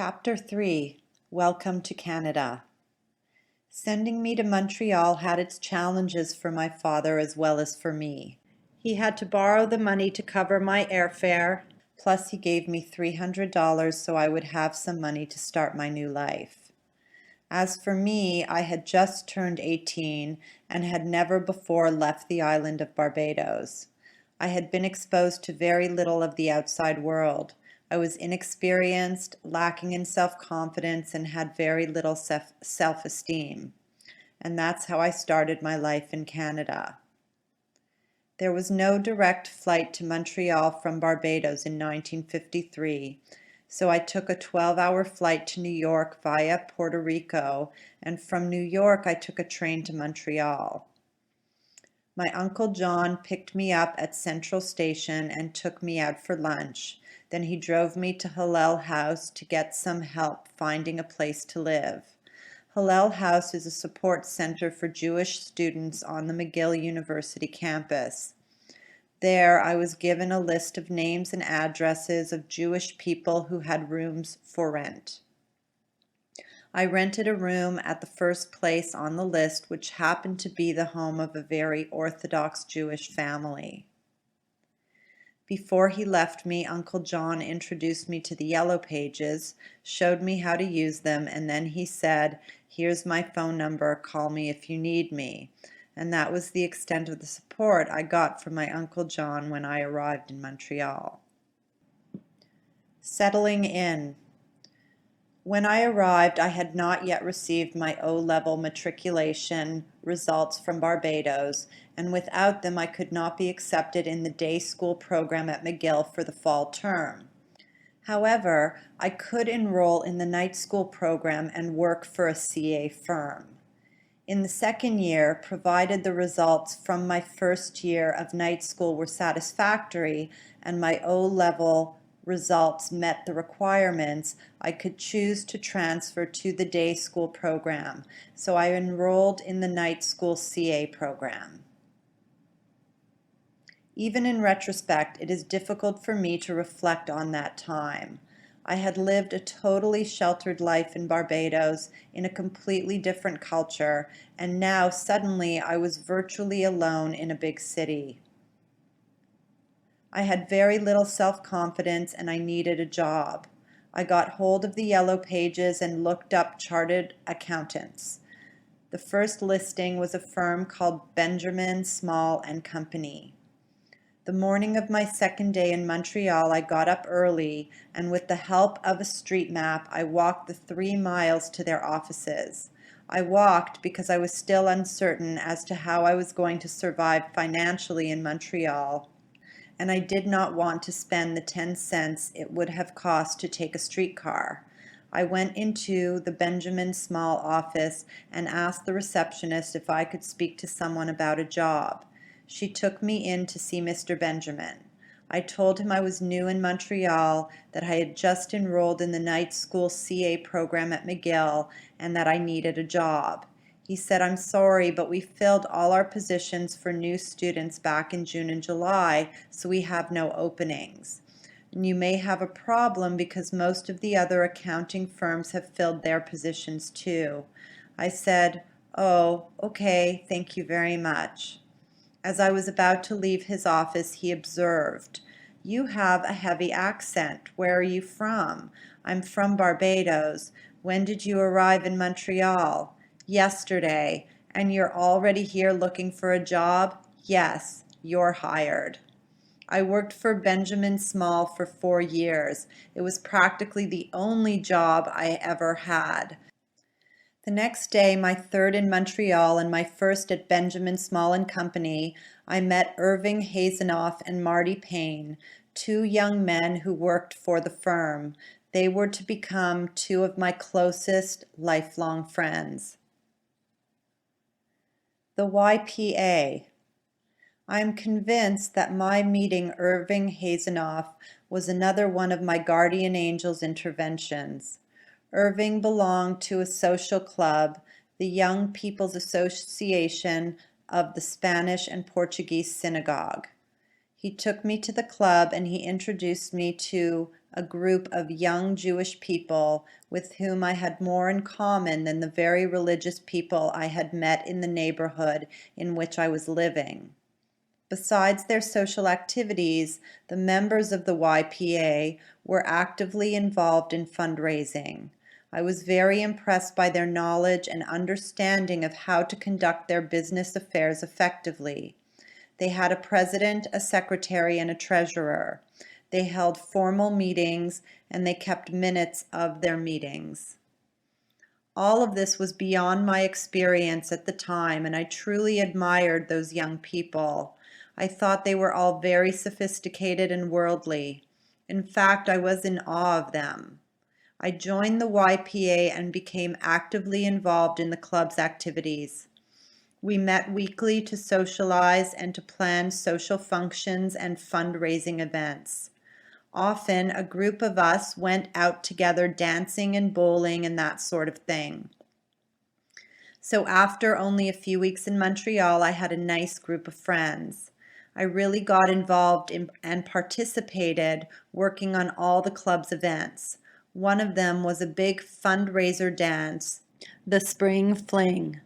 Chapter 3 Welcome to Canada. Sending me to Montreal had its challenges for my father as well as for me. He had to borrow the money to cover my airfare, plus he gave me $300 so I would have some money to start my new life. As for me, I had just turned 18 and had never before left the island of Barbados. I had been exposed to very little of the outside world. I was inexperienced, lacking in self-confidence, and had very little self-esteem. And that's how I started my life in Canada. There was no direct flight to Montreal from Barbados in 1953, so I took a 12-hour flight to New York via Puerto Rico, and from New York I took a train to Montreal. My Uncle John picked me up at Central Station and took me out for lunch. Then he drove me to Hillel House to get some help finding a place to live. Hillel House is a support center for Jewish students on the McGill University campus. There, I was given a list of names and addresses of Jewish people who had rooms for rent. I rented a room at the first place on the list, which happened to be the home of a very Orthodox Jewish family. Before he left me, Uncle John introduced me to the Yellow Pages, showed me how to use them, and then he said, "Here's my phone number, call me if you need me." And that was the extent of the support I got from my Uncle John when I arrived in Montreal. Settling in. When I arrived, I had not yet received my O-level matriculation results from Barbados, and without them I could not be accepted in the day school program at McGill for the fall term. However, I could enroll in the night school program and work for a CA firm. In the second year, provided the results from my first year of night school were satisfactory and my O-level results met the requirements, I could choose to transfer to the day school program, so I enrolled in the night school CA program. Even in retrospect, it is difficult for me to reflect on that time. I had lived a totally sheltered life in Barbados in a completely different culture, and now suddenly I was virtually alone in a big city. I had very little self-confidence and I needed a job. I got hold of the Yellow Pages and looked up chartered accountants. The first listing was a firm called Benjamin Small and Company. The morning of my second day in Montreal, I got up early, and with the help of a street map, I walked the 3 miles to their offices. I walked because I was still uncertain as to how I was going to survive financially in Montreal, and I did not want to spend the 10 cents it would have cost to take a streetcar. I went into the Benjamin Small office and asked the receptionist if I could speak to someone about a job. She took me in to see Mr. Benjamin. I told him I was new in Montreal, that I had just enrolled in the night school CA program at McGill, and that I needed a job. He said, "I'm sorry, but we filled all our positions for new students back in June and July, so we have no openings. And you may have a problem because most of the other accounting firms have filled their positions too." I said, "Oh, okay, thank you very much." As I was about to leave his office, he observed, "You have a heavy accent. Where are you from?" "I'm from Barbados." "When did you arrive in Montreal?" "Yesterday." "And you're already here looking for a job?" "Yes, you're hired." I worked for Benjamin Small for 4 years. It was practically the only job I ever had. The next day, my third in Montreal and my first at Benjamin Small and Company, I met Irving Hazenoff and Marty Payne, 2 young men who worked for the firm. They were to become 2 of my closest lifelong friends. The YPA. I am convinced that my meeting Irving Hazenoff was another one of my guardian angel's interventions. Irving belonged to a social club, the Young People's Association of the Spanish and Portuguese Synagogue. He took me to the club and he introduced me to a group of young Jewish people with whom I had more in common than the very religious people I had met in the neighborhood in which I was living. Besides their social activities, the members of the YPA were actively involved in fundraising. I was very impressed by their knowledge and understanding of how to conduct their business affairs effectively. They had a president, a secretary, and a treasurer. They held formal meetings and they kept minutes of their meetings. All of this was beyond my experience at the time, and I truly admired those young people. I thought they were all very sophisticated and worldly. In fact, I was in awe of them. I joined the YPA and became actively involved in the club's activities. We met weekly to socialize and to plan social functions and fundraising events. Often, a group of us went out together dancing and bowling and that sort of thing. So after only a few weeks in Montreal, I had a nice group of friends. I really got involved in and participated working on all the club's events. One of them was a big fundraiser dance, the Spring Fling.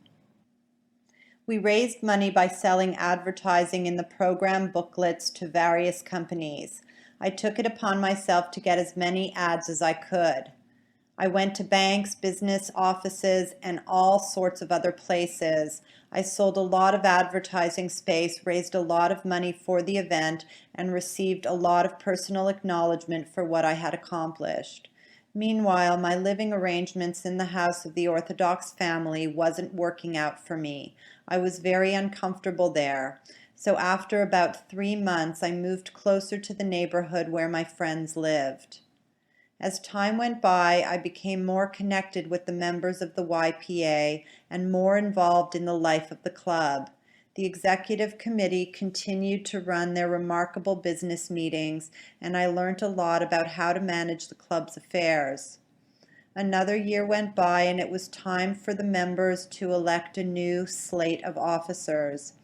We raised money by selling advertising in the program booklets to various companies. I took it upon myself to get as many ads as I could. I went to banks, business offices, and all sorts of other places. I sold a lot of advertising space, raised a lot of money for the event, and received a lot of personal acknowledgement for what I had accomplished. Meanwhile, my living arrangements in the house of the Orthodox family wasn't working out for me. I was very uncomfortable there. So after about 3 months, I moved closer to the neighborhood where my friends lived. As time went by, I became more connected with the members of the YPA and more involved in the life of the club. The executive committee continued to run their remarkable business meetings, and I learned a lot about how to manage the club's affairs. Another year went by, and it was time for the members to elect a new slate of officers.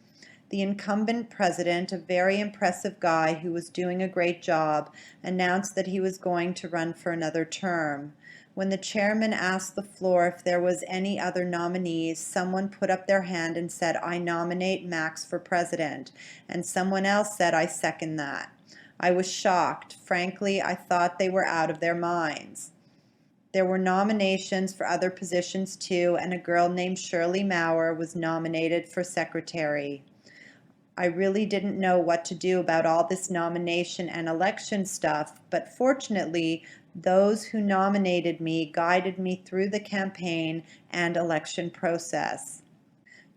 The incumbent president, a very impressive guy who was doing a great job, announced that he was going to run for another term. When the chairman asked the floor if there was any other nominees, someone put up their hand and said, "I nominate Max for president," and someone else said, "I second that." I was shocked. Frankly, I thought they were out of their minds. There were nominations for other positions too, and a girl named Shirley Maurer was nominated for secretary. I really didn't know what to do about all this nomination and election stuff, but fortunately, those who nominated me guided me through the campaign and election process.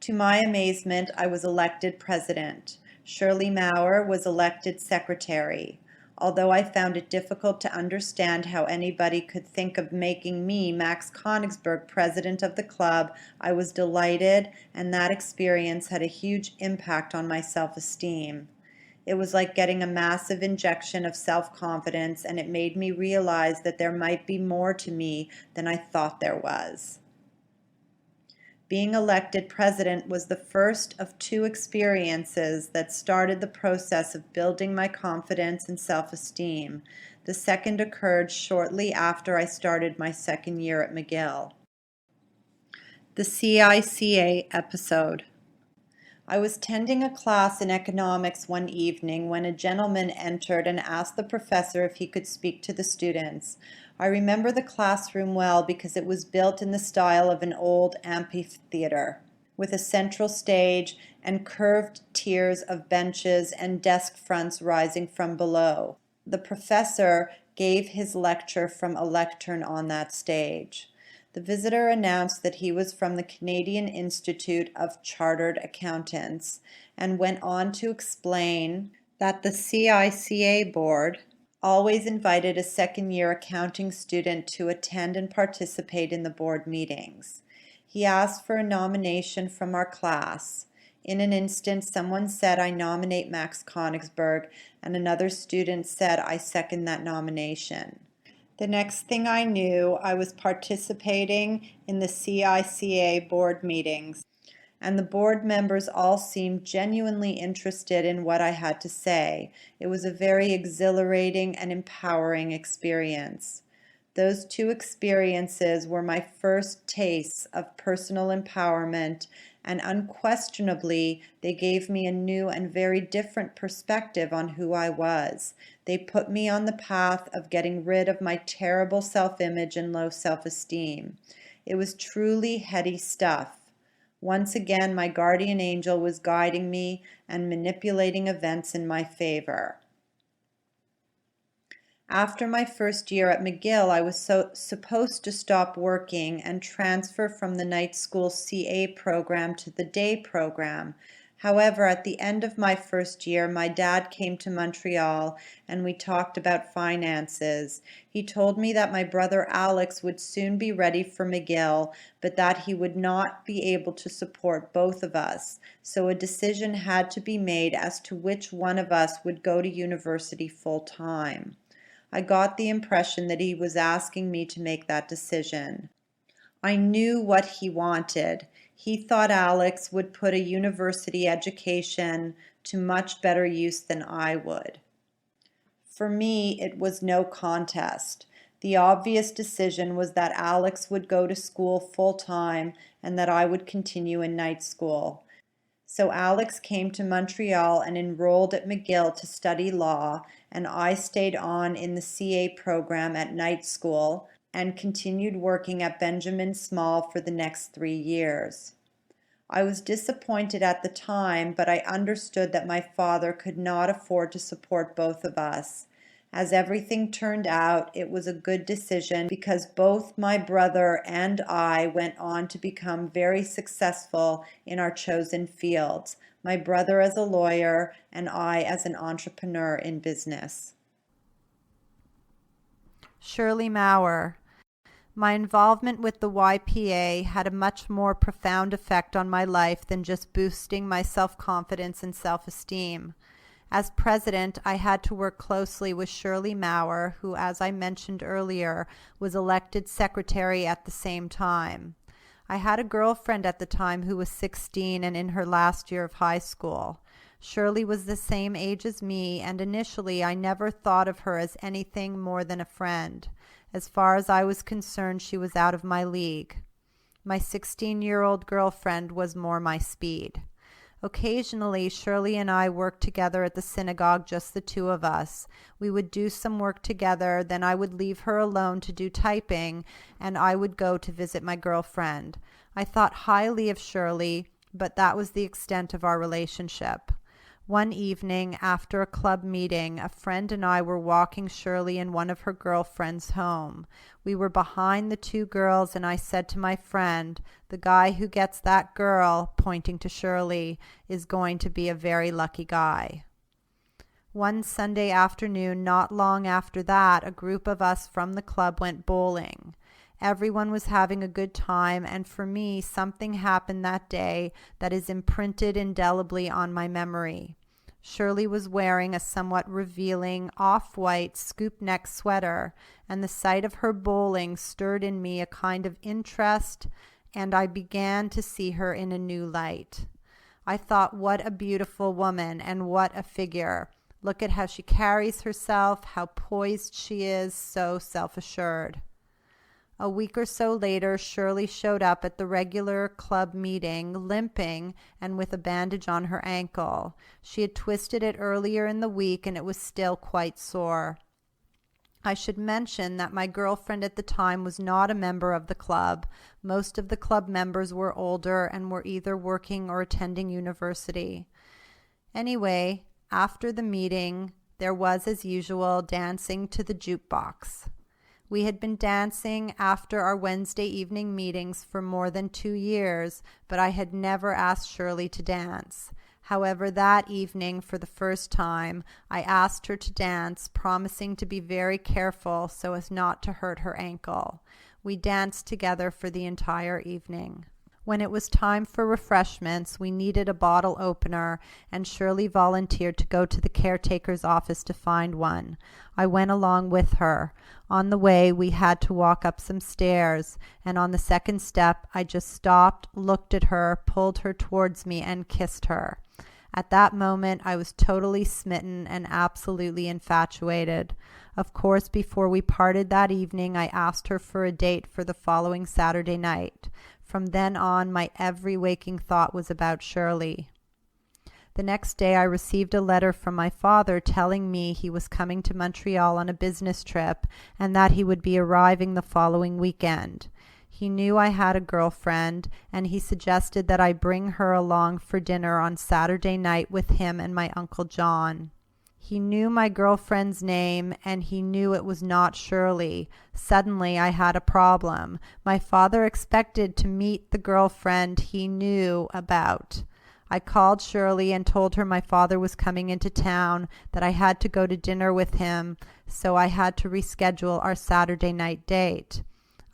To my amazement, I was elected president. Shirley Maurer was elected secretary. Although I found it difficult to understand how anybody could think of making me, Max Konigsberg, president of the club, I was delighted, and that experience had a huge impact on my self-esteem. It was like getting a massive injection of self-confidence, and it made me realize that there might be more to me than I thought there was. Being elected president was the first of 2 experiences that started the process of building my confidence and self-esteem. The second occurred shortly after I started my second year at McGill. The CICA episode. I was tending a class in economics one evening when a gentleman entered and asked the professor if he could speak to the students. I remember the classroom well because it was built in the style of an old amphitheater, with a central stage and curved tiers of benches and desk fronts rising from below. The professor gave his lecture from a lectern on that stage. The visitor announced that he was from the Canadian Institute of Chartered Accountants and went on to explain that the CICA board always invited a second-year accounting student to attend and participate in the board meetings. He asked for a nomination from our class. In an instant, someone said, "I nominate Max Konigsberg," and another student said, "I second that nomination." The next thing I knew, I was participating in the CICA board meetings. and the board members all seemed genuinely interested in what I had to say. It was a very exhilarating and empowering experience. Those two experiences were my first tastes of personal empowerment, and unquestionably, they gave me a new and very different perspective on who I was. They put me on the path of getting rid of my terrible self-image and low self-esteem. It was truly heady stuff. Once again, my guardian angel was guiding me and manipulating events in my favor. After my first year at McGill, I was supposed to stop working and transfer from the night school CA program to the day program. However, at the end of my first year, my dad came to Montreal and we talked about finances. He told me that my brother Alex would soon be ready for McGill, but that he would not be able to support both of us. So a decision had to be made as to which one of us would go to university full time. I got the impression that he was asking me to make that decision. I knew what he wanted. He thought Alex would put a university education to much better use than I would. For me, it was no contest. The obvious decision was that Alex would go to school full time and that I would continue in night school. So Alex came to Montreal and enrolled at McGill to study law, and I stayed on in the CA program at night school and continued working at Benjamin Small for the next 3 years. I was disappointed at the time, but I understood that my father could not afford to support both of us. As everything turned out, it was a good decision because both my brother and I went on to become very successful in our chosen fields, my brother as a lawyer and I as an entrepreneur in business. Shirley Maurer. My involvement with the YPA had a much more profound effect on my life than just boosting my self-confidence and self-esteem. As president, I had to work closely with Shirley Maurer, who, as I mentioned earlier, was elected secretary at the same time. I had a girlfriend at the time who was 16 and in her last year of high school. Shirley was the same age as me, and initially I never thought of her as anything more than a friend. As far as I was concerned, she was out of my league. My 16-year-old girlfriend was more my speed. Occasionally, Shirley and I worked together at the synagogue, just the two of us. We would do some work together, then I would leave her alone to do typing, and I would go to visit my girlfriend. I thought highly of Shirley, but that was the extent of our relationship. One evening, after a club meeting, a friend and I were walking Shirley and one of her girlfriends home. We were behind the two girls, and I said to my friend, "The guy who gets that girl," pointing to Shirley, "is going to be a very lucky guy." One Sunday afternoon, not long after that, a group of us from the club went bowling. Everyone was having a good time, and for me, something happened that day that is imprinted indelibly on my memory. Shirley was wearing a somewhat revealing off-white scoop-neck sweater, and the sight of her bowling stirred in me a kind of interest, and I began to see her in a new light. I thought, what a beautiful woman, and what a figure. Look at how she carries herself, how poised she is, so self-assured. A week or so later, Shirley showed up at the regular club meeting, limping and with a bandage on her ankle. She had twisted it earlier in the week, and it was still quite sore. I should mention that my girlfriend at the time was not a member of the club. Most of the club members were older and were either working or attending university. Anyway, after the meeting, there was, as usual, dancing to the jukebox. We had been dancing after our Wednesday evening meetings for more than 2 years, but I had never asked Shirley to dance. However, that evening, for the first time, I asked her to dance, promising to be very careful so as not to hurt her ankle. We danced together for the entire evening. When it was time for refreshments, we needed a bottle opener, and Shirley volunteered to go to the caretaker's office to find one. I went along with her. On the way, we had to walk up some stairs, and on the second step, I just stopped, looked at her, pulled her towards me, and kissed her. At that moment, I was totally smitten and absolutely infatuated. Of course, before we parted that evening, I asked her for a date for the following Saturday night. From then on, my every waking thought was about Shirley. The next day, I received a letter from my father telling me he was coming to Montreal on a business trip and that he would be arriving the following weekend. He knew I had a girlfriend, and he suggested that I bring her along for dinner on Saturday night with him and my Uncle John. He knew my girlfriend's name, and he knew it was not Shirley. Suddenly, I had a problem. My father expected to meet the girlfriend he knew about. I called Shirley and told her my father was coming into town, that I had to go to dinner with him, so I had to reschedule our Saturday night date.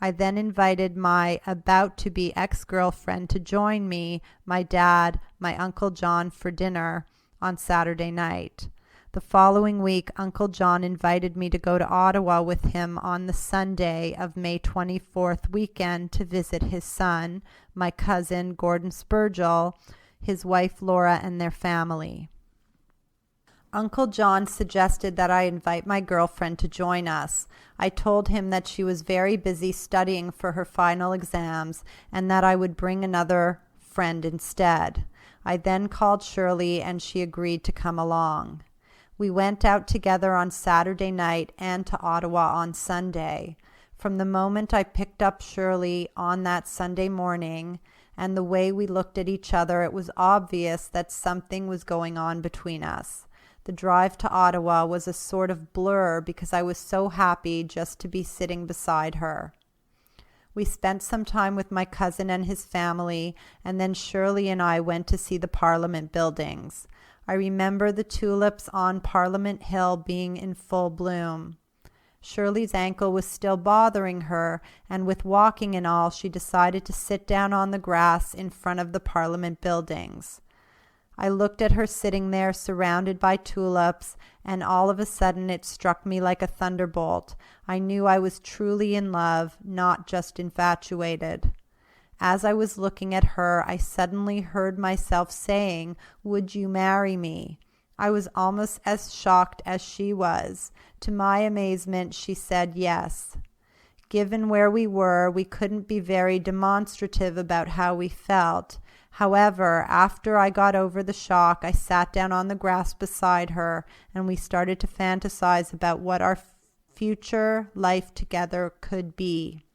I then invited my about-to-be ex-girlfriend to join me, my dad, my Uncle John for dinner on Saturday night. The following week, Uncle John invited me to go to Ottawa with him on the Sunday of May 24th weekend to visit his son, my cousin Gordon Spurgell, his wife Laura, and their family. Uncle John suggested that I invite my girlfriend to join us. I told him that she was very busy studying for her final exams and that I would bring another friend instead. I then called Shirley and she agreed to come along. We went out together on Saturday night and to Ottawa on Sunday. From the moment I picked up Shirley on that Sunday morning and the way we looked at each other, it was obvious that something was going on between us. The drive to Ottawa was a sort of blur because I was so happy just to be sitting beside her. We spent some time with my cousin and his family, and then Shirley and I went to see the Parliament buildings. I remember the tulips on Parliament Hill being in full bloom. Shirley's ankle was still bothering her, and with walking and all, she decided to sit down on the grass in front of the Parliament buildings. I looked at her sitting there surrounded by tulips, and all of a sudden it struck me like a thunderbolt. I knew I was truly in love, not just infatuated. As I was looking at her, I suddenly heard myself saying, "Would you marry me?" I was almost as shocked as she was. To my amazement, she said yes. Given where we were, we couldn't be very demonstrative about how we felt. However, after I got over the shock, I sat down on the grass beside her, and we started to fantasize about what our future life together could be.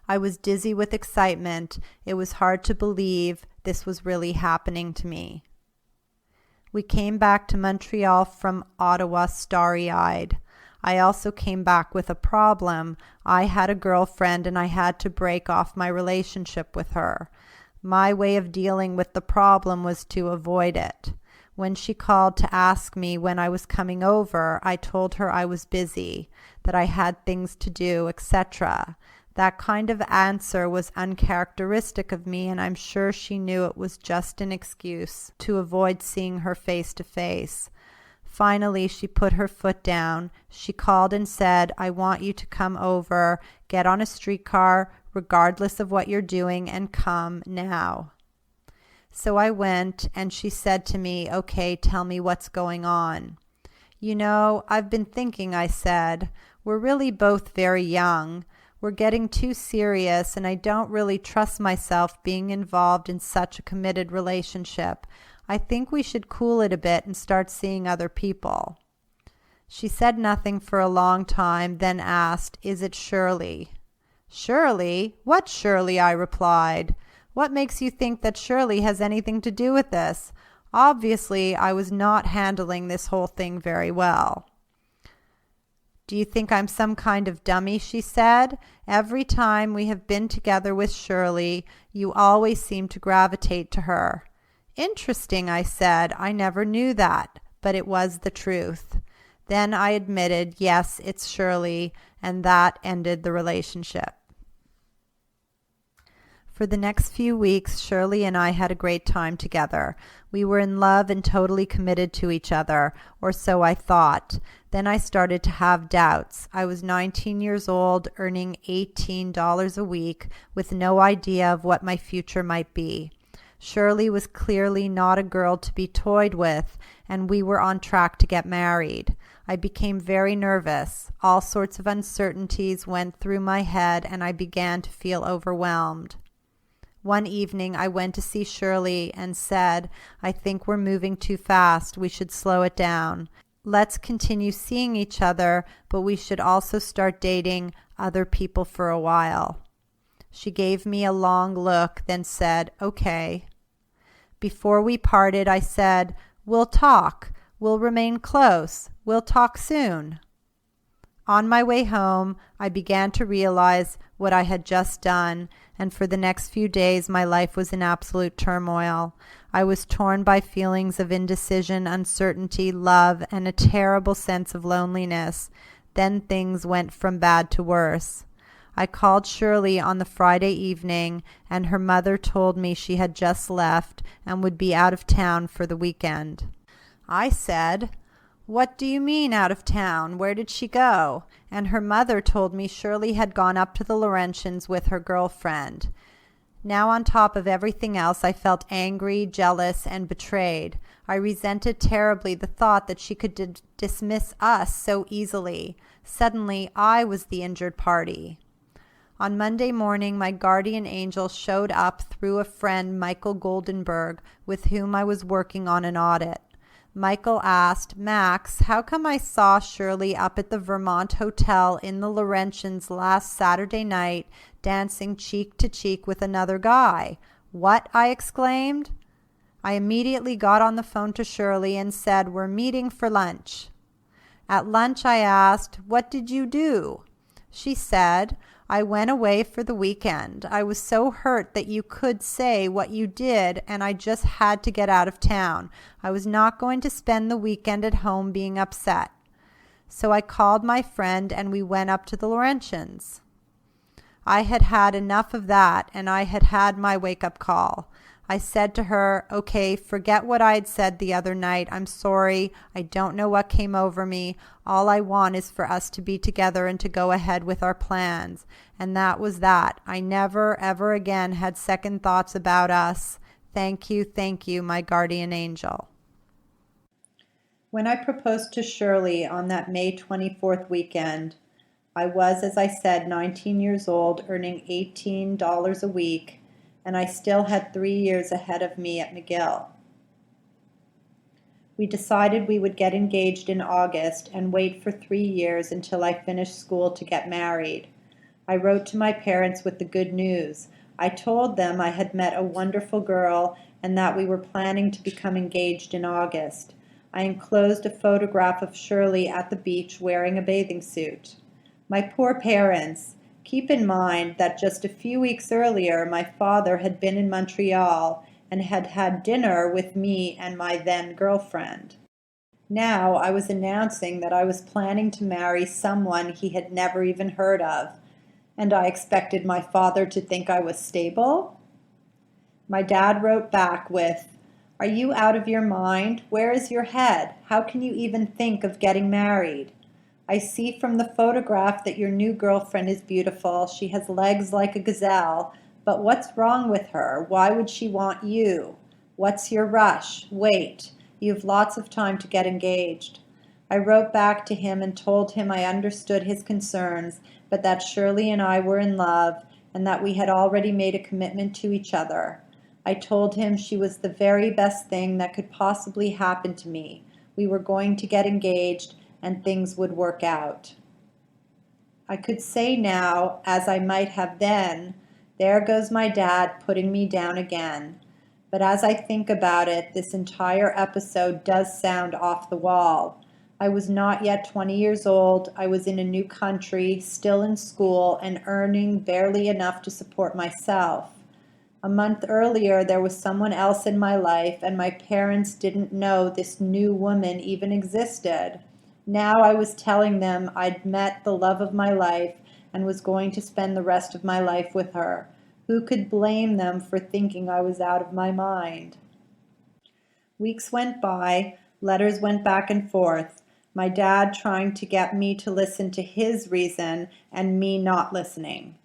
I was dizzy with excitement. It was hard to believe this was really happening to me. We came back to Montreal from Ottawa starry-eyed. I also came back with a problem. I had a girlfriend and I had to break off my relationship with her. My way of dealing with the problem was to avoid it. When she called to ask me when I was coming over, I told her I was busy, that I had things to do, etc. That kind of answer was uncharacteristic of me, and I'm sure she knew it was just an excuse to avoid seeing her face to face. Finally, she put her foot down. She called and said, "I want you to come over, get on a streetcar, regardless of what you're doing, and come now." So I went, and she said to me, "Okay, tell me what's going on." "You know, I've been thinking," I said. "We're really both very young. We're getting too serious, and I don't really trust myself being involved in such a committed relationship. I think we should cool it a bit and start seeing other people." She said nothing for a long time, then asked, "Is it Shirley?" "Shirley? What Shirley?" I replied. "What makes you think that Shirley has anything to do with this?" Obviously, I was not handling this whole thing very well. "Do you think I'm some kind of dummy?" she said. "Every time we have been together with Shirley, you always seem to gravitate to her." "Interesting," I said. "I never knew that, but it was the truth." Then I admitted, "Yes, it's Shirley," and that ended the relationship. For the next few weeks, Shirley and I had a great time together. We were in love and totally committed to each other, or so I thought. Then I started to have doubts. I was 19 years old, earning $18 a week, with no idea of what my future might be. Shirley was clearly not a girl to be toyed with, and we were on track to get married. I became very nervous. All sorts of uncertainties went through my head, and I began to feel overwhelmed. One evening, I went to see Shirley and said, "I think we're moving too fast. We should slow it down. Let's continue seeing each other, but we should also start dating other people for a while." She gave me a long look, then said, "Okay." Before we parted, I said, "We'll talk. We'll remain close. We'll talk soon." On my way home, I began to realize what I had just done, and for the next few days my life was in absolute turmoil. I was torn by feelings of indecision, uncertainty, love, and a terrible sense of loneliness. Then things went from bad to worse. I called Shirley on the Friday evening, and her mother told me she had just left and would be out of town for the weekend. I said, "What do you mean out of town? Where did she go?" And her mother told me Shirley had gone up to the Laurentians with her girlfriend. Now, on top of everything else, I felt angry, jealous, and betrayed. I resented terribly the thought that she could dismiss us so easily. Suddenly, I was the injured party. On Monday morning, my guardian angel showed up through a friend, Michael Goldenberg, with whom I was working on an audit. Michael asked, "Max, how come I saw Shirley up at the Vermont Hotel in the Laurentians last Saturday night dancing cheek to cheek with another guy?" "What?" I exclaimed. I immediately got on the phone to Shirley and said, "We're meeting for lunch." At lunch I asked, "What did you do?" She said, "I went away for the weekend. I was so hurt that you could say what you did, and I just had to get out of town. I was not going to spend the weekend at home being upset." So I called my friend and we went up to the Laurentians. I had had enough of that, and I had had my wake-up call. I said to her, "Okay, forget what I'd said the other night. I'm sorry. I don't know what came over me. All I want is for us to be together and to go ahead with our plans." And that was that. I never, ever again had second thoughts about us. Thank you, my guardian angel. When I proposed to Shirley on that May 24th weekend, I was, as I said, 19 years old, earning $18 a week, and I still had 3 years ahead of me at McGill. We decided we would get engaged in August and wait for 3 years until I finished school to get married. I wrote to my parents with the good news. I told them I had met a wonderful girl and that we were planning to become engaged in August. I enclosed a photograph of Shirley at the beach wearing a bathing suit. My poor parents! Keep in mind that just a few weeks earlier my father had been in Montreal and had had dinner with me and my then girlfriend. Now I was announcing that I was planning to marry someone he had never even heard of, and I expected my father to think I was stable? My dad wrote back with, "Are you out of your mind? Where is your head? How can you even think of getting married? I see from the photograph that your new girlfriend is beautiful. She has legs like a gazelle. But what's wrong with her? Why would she want you? What's your rush? Wait. You have lots of time to get engaged." I wrote back to him and told him I understood his concerns, but that Shirley and I were in love and that we had already made a commitment to each other. I told him she was the very best thing that could possibly happen to me. We were going to get engaged and things would work out. I could say now, as I might have then, "There goes my dad putting me down again." But as I think about it, this entire episode does sound off the wall. I was not yet 20 years old. I was in a new country, still in school, and earning barely enough to support myself. A month earlier, there was someone else in my life, and my parents didn't know this new woman even existed. Now I was telling them I'd met the love of my life and was going to spend the rest of my life with her. Who could blame them for thinking I was out of my mind? Weeks went by, letters went back and forth, my dad trying to get me to listen to his reason and me not listening.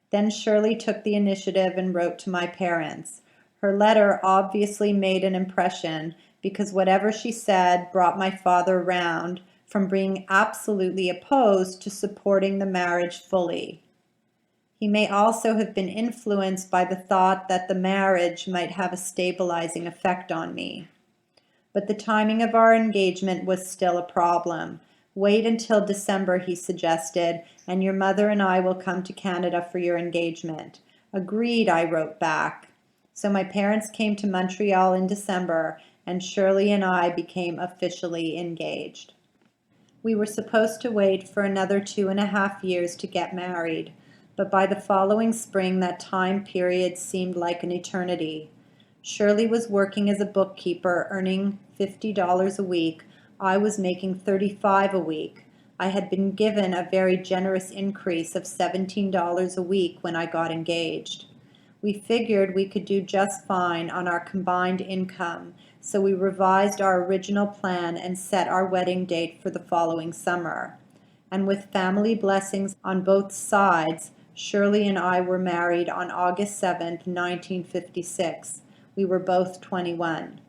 Then Shirley took the initiative and wrote to my parents. Her letter obviously made an impression because whatever she said brought my father round from being absolutely opposed to supporting the marriage fully. He may also have been influenced by the thought that the marriage might have a stabilizing effect on me. But the timing of our engagement was still a problem. Wait until December, he suggested, and your mother and I will come to Canada for your engagement. Agreed, I wrote back. So my parents came to Montreal in December, and Shirley and I became officially engaged. We were supposed to wait for another 2.5 years to get married, but by the following spring that time period seemed like an eternity. Shirley was working as a bookkeeper, earning $50 a week. I was making $35 a week. I had been given a very generous increase of $17 a week when I got engaged. We figured we could do just fine on our combined income, so we revised our original plan and set our wedding date for the following summer. And with family blessings on both sides, Shirley and I were married on August 7th, 1956. We were both 21.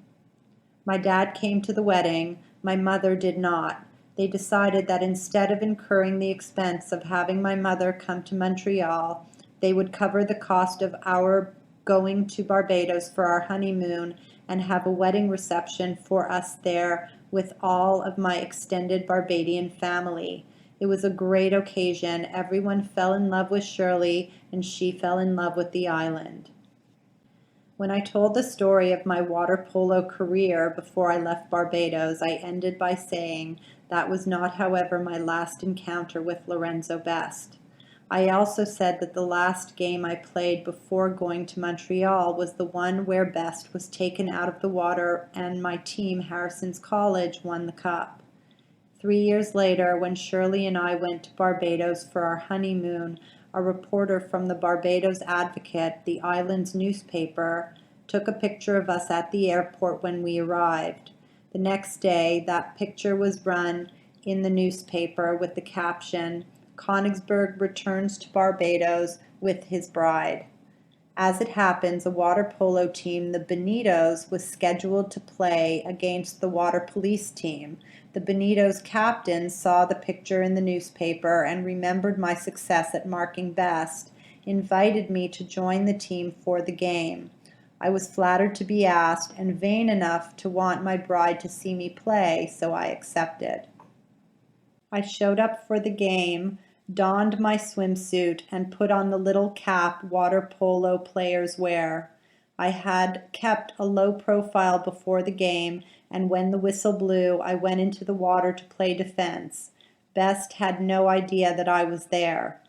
My dad came to the wedding. My mother did not. They decided that instead of incurring the expense of having my mother come to Montreal, they would cover the cost of our going to Barbados for our honeymoon and have a wedding reception for us there with all of my extended Barbadian family. It was a great occasion. Everyone fell in love with Shirley, and she fell in love with the island. When I told the story of my water polo career before I left Barbados, I ended by saying that was not, however, my last encounter with Lorenzo Best. I also said that the last game I played before going to Montreal was the one where Best was taken out of the water and my team, Harrison's College, won the cup. 3 years later, when Shirley and I went to Barbados for our honeymoon, a reporter from the Barbados Advocate, the island's newspaper, took a picture of us at the airport when we arrived. The next day, that picture was run in the newspaper with the caption, "Konigsberg returns to Barbados with his bride." As it happens, a water polo team, the Bonitos, was scheduled to play against the water police team. The Bonitos captain saw the picture in the newspaper and remembered my success at marking Best, invited me to join the team for the game. I was flattered to be asked and vain enough to want my bride to see me play, so I accepted. I showed up for the game, donned my swimsuit, and put on the little cap water polo players wear. I had kept a low profile before the game, and when the whistle blew, I went into the water to play defense. Best had no idea that I was there.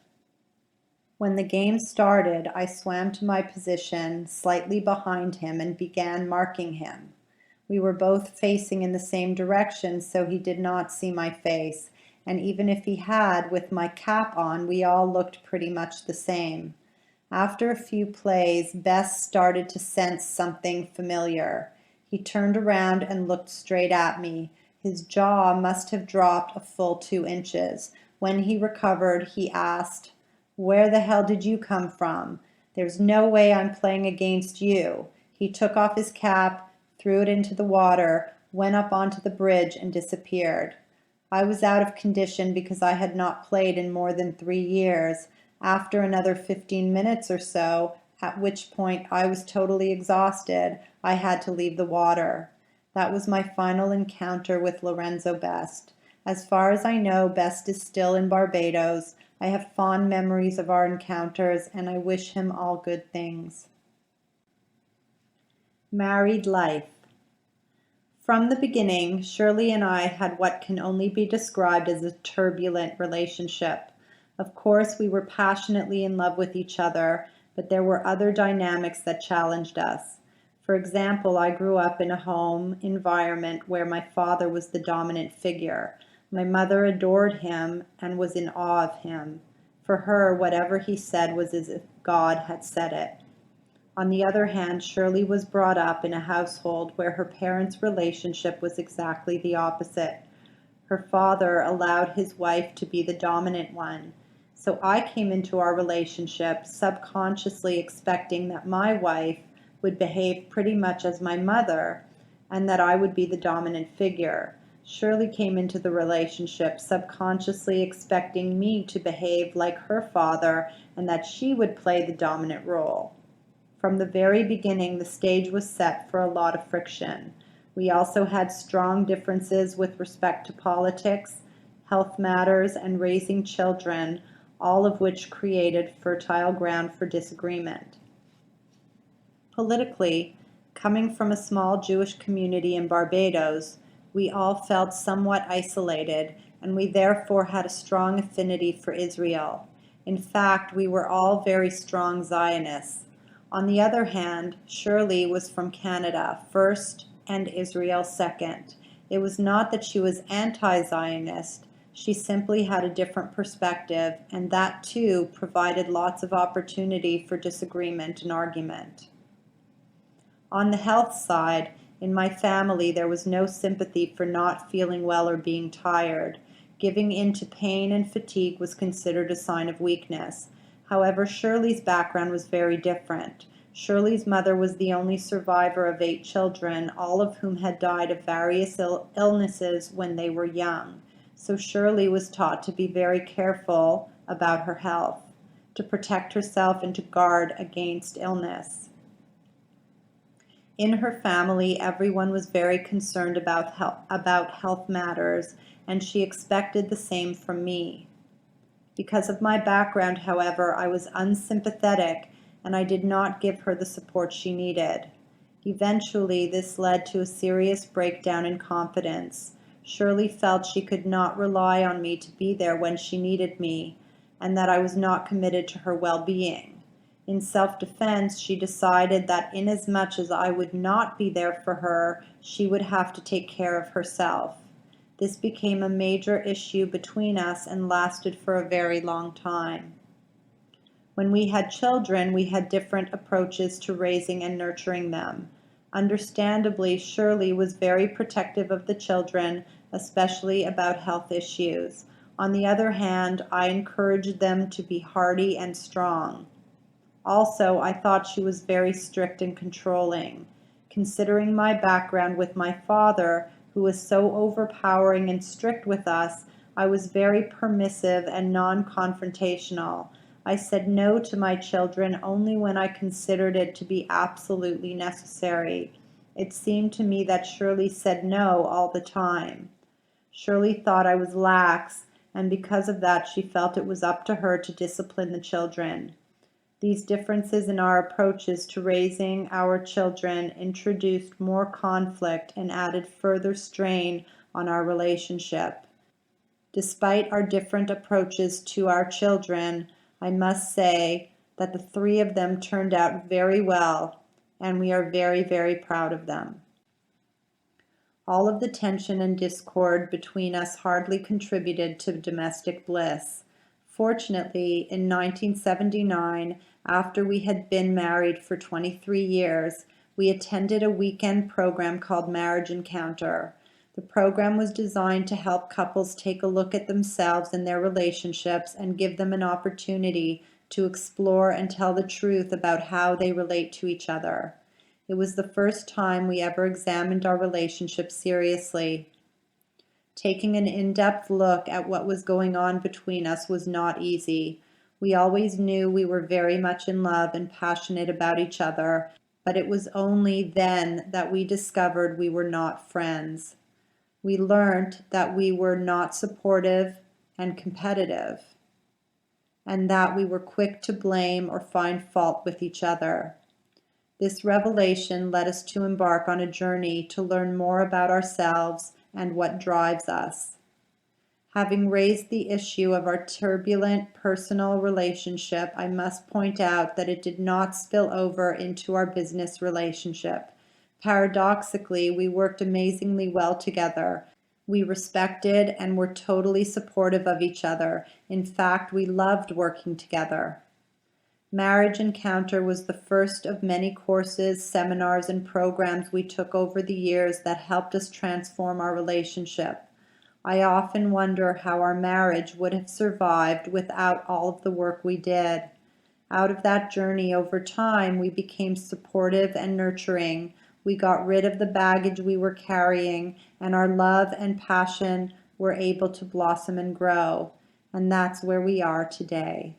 When the game started, I swam to my position, slightly behind him, and began marking him. We were both facing in the same direction, so he did not see my face, and even if he had, with my cap on, we all looked pretty much the same. After a few plays, Best started to sense something familiar. He turned around and looked straight at me. His jaw must have dropped a full 2 inches. When he recovered, he asked, "Where the hell did you come from? There's no way I'm playing against you." He took off his cap, threw it into the water, went up onto the bridge, and disappeared. I was out of condition because I had not played in more than 3 years. After another 15 minutes or so, at which point I was totally exhausted, I had to leave the water. That was my final encounter with Lorenzo Best. As far as I know, Best is still in Barbados. I have fond memories of our encounters, and I wish him all good things. Married life. From the beginning, Shirley and I had what can only be described as a turbulent relationship. Of course, we were passionately in love with each other, but there were other dynamics that challenged us. For example, I grew up in a home environment where my father was the dominant figure. My mother adored him and was in awe of him. For her, whatever he said was as if God had said it. On the other hand, Shirley was brought up in a household where her parents' relationship was exactly the opposite. Her father allowed his wife to be the dominant one. So I came into our relationship subconsciously expecting that my wife would behave pretty much as my mother and that I would be the dominant figure. Shirley came into the relationship subconsciously expecting me to behave like her father and that she would play the dominant role. From the very beginning, the stage was set for a lot of friction. We also had strong differences with respect to politics, health matters, and raising children, all of which created fertile ground for disagreement. Politically, coming from a small Jewish community in Barbados, we all felt somewhat isolated, and we therefore had a strong affinity for Israel. In fact, we were all very strong Zionists. On the other hand, Shirley was from Canada first and Israel second. It was not that she was anti-Zionist, she simply had a different perspective, and that too provided lots of opportunity for disagreement and argument. On the health side, in my family there was no sympathy for not feeling well or being tired. Giving in to pain and fatigue was considered a sign of weakness. However, Shirley's background was very different. Shirley's mother was the only survivor of 8 children, all of whom had died of various illnesses when they were young. So Shirley was taught to be very careful about her health, to protect herself and to guard against illness. In her family, everyone was very concerned about health matters, and she expected the same from me. Because of my background, however, I was unsympathetic and I did not give her the support she needed. Eventually, this led to a serious breakdown in confidence. Shirley felt she could not rely on me to be there when she needed me, and that I was not committed to her well-being. In self-defense, she decided that inasmuch as I would not be there for her, she would have to take care of herself. This became a major issue between us and lasted for a very long time. When we had children, we had different approaches to raising and nurturing them. Understandably, Shirley was very protective of the children, especially about health issues. On the other hand, I encouraged them to be hardy and strong. Also, I thought she was very strict and controlling. Considering my background with my father, who was so overpowering and strict with us, I was very permissive and non-confrontational. I said no to my children only when I considered it to be absolutely necessary. It seemed to me that Shirley said no all the time. Shirley thought I was lax, and because of that she felt it was up to her to discipline the children. These differences in our approaches to raising our children introduced more conflict and added further strain on our relationship. Despite our different approaches to our children, I must say that the 3 of them turned out very well, and we are very, very proud of them. All of the tension and discord between us hardly contributed to domestic bliss. Fortunately, in 1979, after we had been married for 23 years, we attended a weekend program called Marriage Encounter. The program was designed to help couples take a look at themselves and their relationships and give them an opportunity to explore and tell the truth about how they relate to each other. It was the first time we ever examined our relationship seriously. Taking an in-depth look at what was going on between us was not easy. We always knew we were very much in love and passionate about each other, but it was only then that we discovered we were not friends. We learned that we were not supportive and competitive, and that we were quick to blame or find fault with each other. This revelation led us to embark on a journey to learn more about ourselves and what drives us. Having raised the issue of our turbulent personal relationship, I must point out that it did not spill over into our business relationship. Paradoxically, we worked amazingly well together. We respected and were totally supportive of each other. In fact, we loved working together. Marriage Encounter was the first of many courses, seminars, and programs we took over the years that helped us transform our relationship. I often wonder how our marriage would have survived without all of the work we did. Out of that journey over time, we became supportive and nurturing. We got rid of the baggage we were carrying, and our love and passion were able to blossom and grow. And that's where we are today.